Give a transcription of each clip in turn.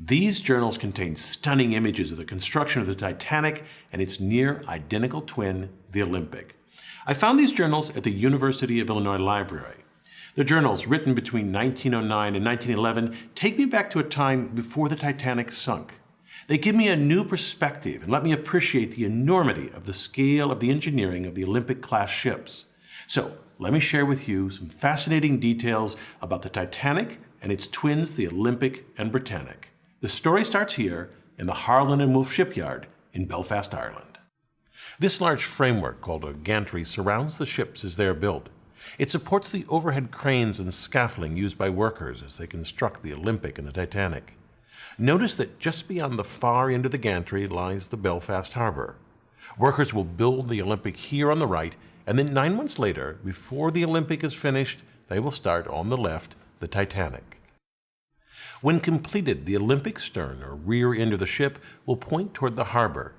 These journals contain stunning images of the construction of the Titanic and its near-identical twin, the Olympic. I found these journals at the University of Illinois Library. The journals, written between 1909 and 1911, take me back to a time before the Titanic sunk. They give me a new perspective and let me appreciate the enormity of the scale of the engineering of the Olympic-class ships. So, let me share with you some fascinating details about the Titanic and its twins, the Olympic and Britannic. The story starts here in the Harland and Wolff shipyard in Belfast, Ireland. This large framework, called a gantry, surrounds the ships as they are built. It supports the overhead cranes and scaffolding used by workers as they construct the Olympic and the Titanic. Notice that just beyond the far end of the gantry lies the Belfast harbor. Workers will build the Olympic here on the right, and then 9 months later, before the Olympic is finished, they will start on the left the Titanic. When completed, the Olympic stern, or rear end of the ship, will point toward the harbor.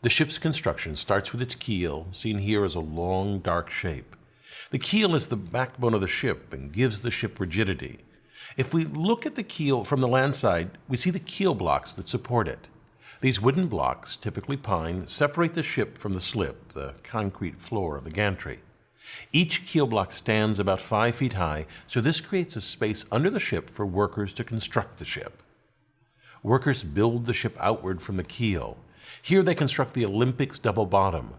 The ship's construction starts with its keel, seen here as a long, dark shape. The keel is the backbone of the ship and gives the ship rigidity. If we look at the keel from the land side, we see the keel blocks that support it. These wooden blocks, typically pine, separate the ship from the slip, the concrete floor of the gantry. Each keel block stands about 5 feet high, so this creates a space under the ship for workers to construct the ship. Workers build the ship outward from the keel. Here they construct the Olympic's double bottom.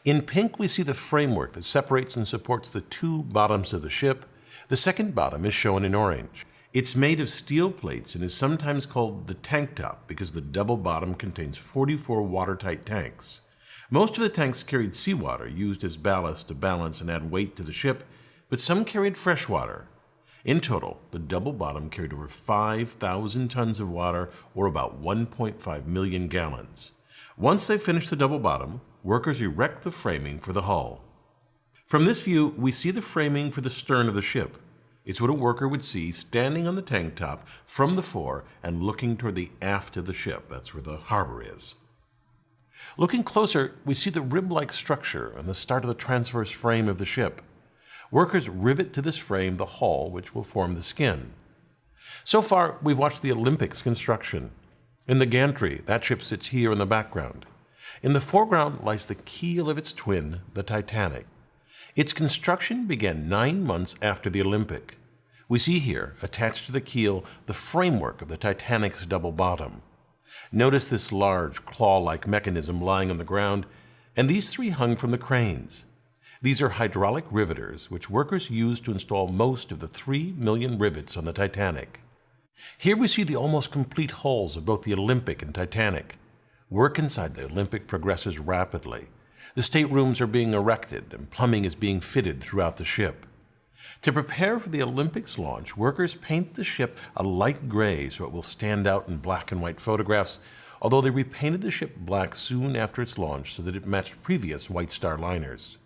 In pink, we see the framework that separates and supports the two bottoms of the ship. The second bottom is shown in orange. It's made of steel plates and is sometimes called the tank top because the double bottom contains 44 watertight tanks. Most of the tanks carried seawater used as ballast to balance and add weight to the ship, but some carried fresh water. In total, the double bottom carried over 5,000 tons of water, or about 1.5 million gallons. Once they finish the double bottom, workers erect the framing for the hull. From this view, we see the framing for the stern of the ship. It's what a worker would see standing on the tank top from the fore and looking toward the aft of the ship. That's where the harbor is. Looking closer, we see the rib-like structure on the start of the transverse frame of the ship. Workers rivet to this frame the hull, which will form the skin. So far, we've watched the Olympic's construction. In the gantry, that ship sits here in the background. In the foreground lies the keel of its twin, the Titanic. Its construction began 9 months after the Olympic. We see here, attached to the keel, the framework of the Titanic's double bottom. Notice this large, claw-like mechanism lying on the ground, and these three hung from the cranes. These are hydraulic riveters, which workers used to install most of the 3 million rivets on the Titanic. Here we see the almost complete hulls of both the Olympic and Titanic. Work inside the Olympic progresses rapidly. The staterooms are being erected, and plumbing is being fitted throughout the ship. To prepare for the Olympic's launch, workers paint the ship a light gray so it will stand out in black and white photographs, although they repainted the ship black soon after its launch so that it matched previous White Star liners.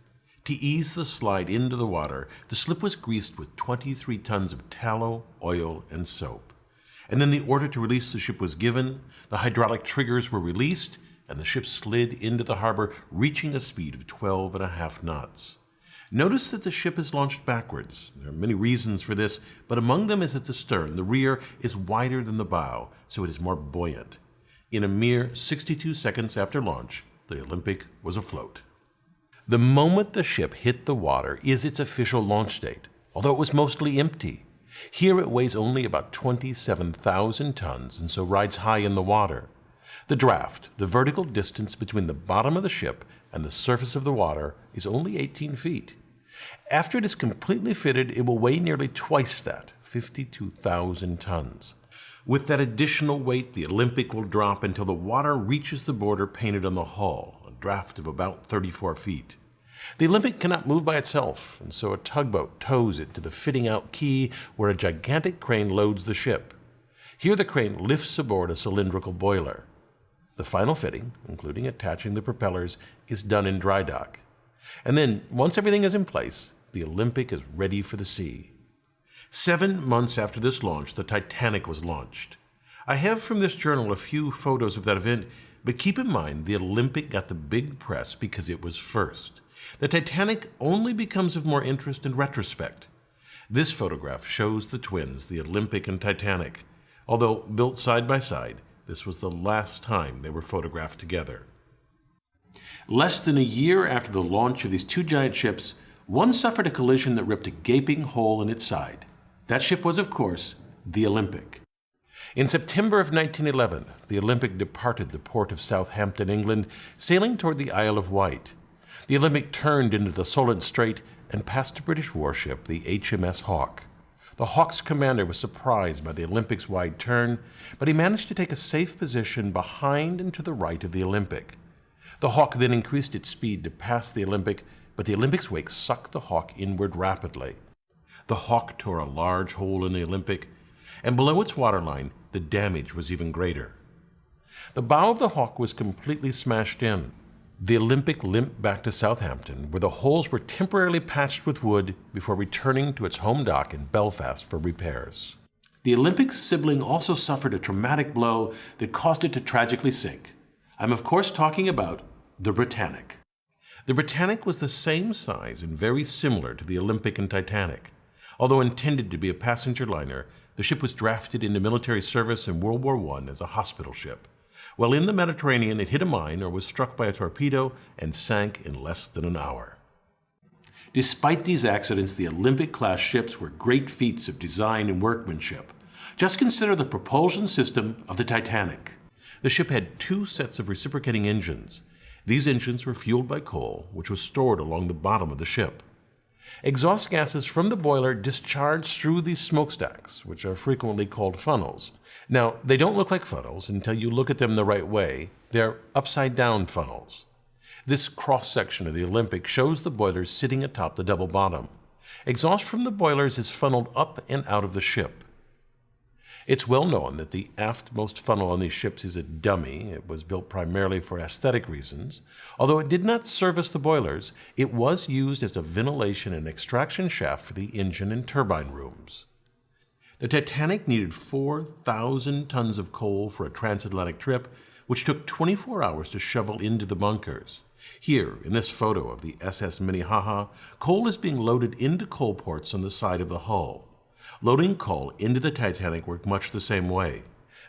To ease the slide into the water, the slip was greased with 23 tons of tallow, oil, and soap. And then the order to release the ship was given, the hydraulic triggers were released, and the ship slid into the harbor, reaching a speed of 12.5 knots. Notice that the ship is launched backwards. There are many reasons for this, but among them is that the stern, the rear, is wider than the bow, so it is more buoyant. In a mere 62 seconds after launch, the Olympic was afloat. The moment the ship hit the water is its official launch date, although it was mostly empty. Here it weighs only about 27,000 tons and so rides high in the water. The draft, the vertical distance between the bottom of the ship and the surface of the water, is only 18 feet. After it is completely fitted, it will weigh nearly twice that, 52,000 tons. With that additional weight, the Olympic will drop until the water reaches the border painted on the hull, a draft of about 34 feet. The Olympic cannot move by itself, and so a tugboat tows it to the fitting out quay where a gigantic crane loads the ship. Here the crane lifts aboard a cylindrical boiler. The final fitting, including attaching the propellers, is done in dry dock. And then, once everything is in place, the Olympic is ready for the sea. 7 months after this launch, the Titanic was launched. I have from this journal a few photos of that event, but keep in mind the Olympic got the big press because it was first. The Titanic only becomes of more interest in retrospect. This photograph shows the twins, the Olympic and Titanic. Although built side by side, this was the last time they were photographed together. Less than a year after the launch of these two giant ships, one suffered a collision that ripped a gaping hole in its side. That ship was, of course, the Olympic. In September of 1911, the Olympic departed the port of Southampton, England, sailing toward the Isle of Wight. The Olympic turned into the Solent Strait and passed a British warship, the HMS Hawke. The Hawke's commander was surprised by the Olympic's wide turn, but he managed to take a safe position behind and to the right of the Olympic. The Hawke then increased its speed to pass the Olympic, but the Olympic's wake sucked the Hawke inward rapidly. The Hawke tore a large hole in the Olympic, and below its waterline, the damage was even greater. The bow of the Hawke was completely smashed in. The Olympic limped back to Southampton, where the holes were temporarily patched with wood before returning to its home dock in Belfast for repairs. The Olympic's sibling also suffered a traumatic blow that caused it to tragically sink. I'm of course talking about the Britannic. The Britannic was the same size and very similar to the Olympic and Titanic. Although intended to be a passenger liner, the ship was drafted into military service in World War I as a hospital ship. While in the Mediterranean, it hit a mine or was struck by a torpedo and sank in less than an hour. Despite these accidents, the Olympic-class ships were great feats of design and workmanship. Just consider the propulsion system of the Titanic. The ship had two sets of reciprocating engines. These engines were fueled by coal, which was stored along the bottom of the ship. Exhaust gases from the boiler discharged through these smokestacks, which are frequently called funnels. Now, they don't look like funnels until you look at them the right way. They're upside-down funnels. This cross-section of the Olympic shows the boilers sitting atop the double bottom. Exhaust from the boilers is funneled up and out of the ship. It's well known that the aftmost funnel on these ships is a dummy. It was built primarily for aesthetic reasons. Although it did not service the boilers, it was used as a ventilation and extraction shaft for the engine and turbine rooms. The Titanic needed 4,000 tons of coal for a transatlantic trip, which took 24 hours to shovel into the bunkers. Here, in this photo of the SS Minnehaha, coal is being loaded into coal ports on the side of the hull. Loading coal into the Titanic worked much the same way.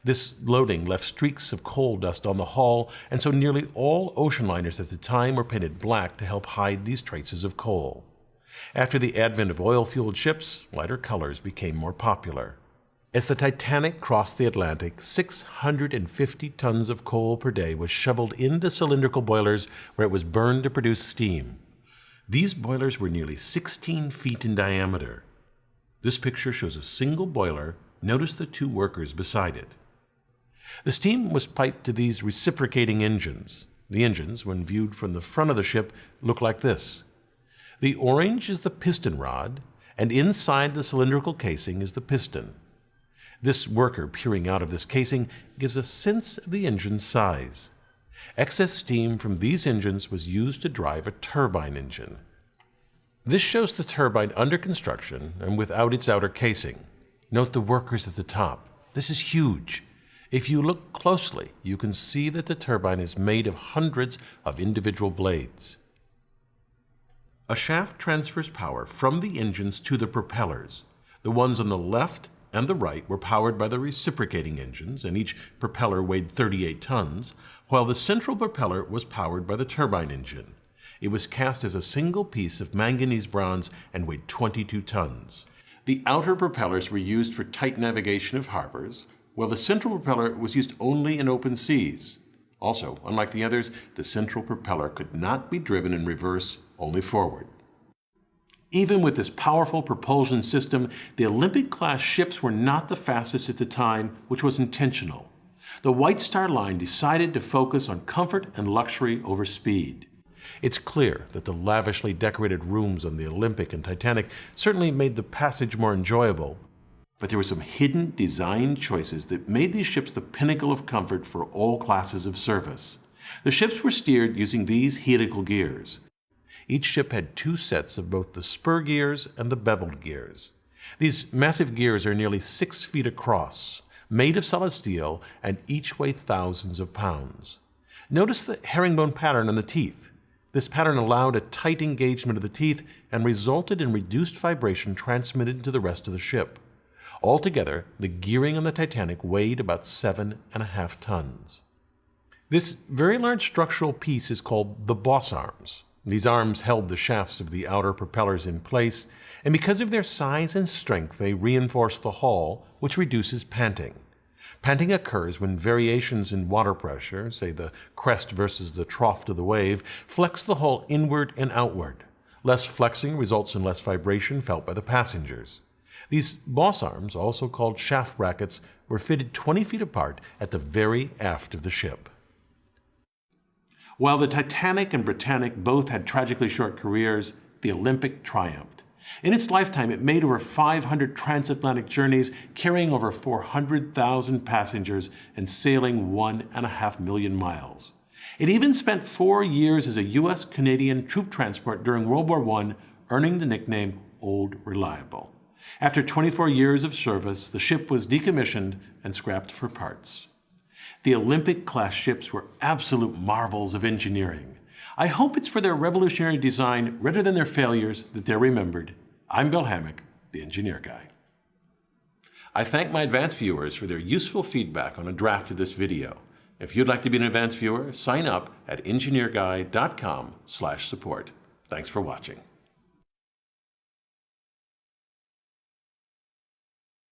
This loading left streaks of coal dust on the hull, and so nearly all ocean liners at the time were painted black to help hide these traces of coal. After the advent of oil-fueled ships, lighter colors became more popular. As the Titanic crossed the Atlantic, 650 tons of coal per day was shoveled into cylindrical boilers where it was burned to produce steam. These boilers were nearly 16 feet in diameter. This picture shows a single boiler. Notice the two workers beside it. The steam was piped to these reciprocating engines. The engines, when viewed from the front of the ship, look like this. The orange is the piston rod, and inside the cylindrical casing is the piston. This worker peering out of this casing gives a sense of the engine's size. Excess steam from these engines was used to drive a turbine engine. This shows the turbine under construction and without its outer casing. Note the workers at the top. This is huge. If you look closely, you can see that the turbine is made of hundreds of individual blades. A shaft transfers power from the engines to the propellers. The ones on the left and the right were powered by the reciprocating engines, and each propeller weighed 38 tons, while the central propeller was powered by the turbine engine. It was cast as a single piece of manganese bronze and weighed 22 tons. The outer propellers were used for tight navigation of harbors, while the central propeller was used only in open seas. Also, unlike the others, the central propeller could not be driven in reverse, only forward. Even with this powerful propulsion system, the Olympic-class ships were not the fastest at the time, which was intentional. The White Star Line decided to focus on comfort and luxury over speed. It's clear that the lavishly decorated rooms on the Olympic and Titanic certainly made the passage more enjoyable, but there were some hidden design choices that made these ships the pinnacle of comfort for all classes of service. The ships were steered using these helical gears. Each ship had two sets of both the spur gears and the beveled gears. These massive gears are nearly 6 feet across, made of solid steel, and each weigh thousands of pounds. Notice the herringbone pattern on the teeth. This pattern allowed a tight engagement of the teeth and resulted in reduced vibration transmitted to the rest of the ship. Altogether, the gearing on the Titanic weighed about 7.5 tons. This very large structural piece is called the boss arms. These arms held the shafts of the outer propellers in place, and because of their size and strength, they reinforce the hull, which reduces panting. Panting occurs when variations in water pressure, say the crest versus the trough of the wave, flex the hull inward and outward. Less flexing results in less vibration felt by the passengers. These boss arms, also called shaft brackets, were fitted 20 feet apart at the very aft of the ship. While the Titanic and Britannic both had tragically short careers, the Olympic triumphed. In its lifetime, it made over 500 transatlantic journeys, carrying over 400,000 passengers and sailing 1.5 million miles. It even spent 4 years as a U.S.-Canadian troop transport during World War I, earning the nickname Old Reliable. After 24 years of service, the ship was decommissioned and scrapped for parts. The Olympic-class ships were absolute marvels of engineering. I hope it's for their revolutionary design rather than their failures that they're remembered. I'm Bill Hammack, the Engineer Guy. I thank my advanced viewers for their useful feedback on a draft of this video. If you'd like to be an advanced viewer, sign up at engineerguy.com/support. Thanks for watching.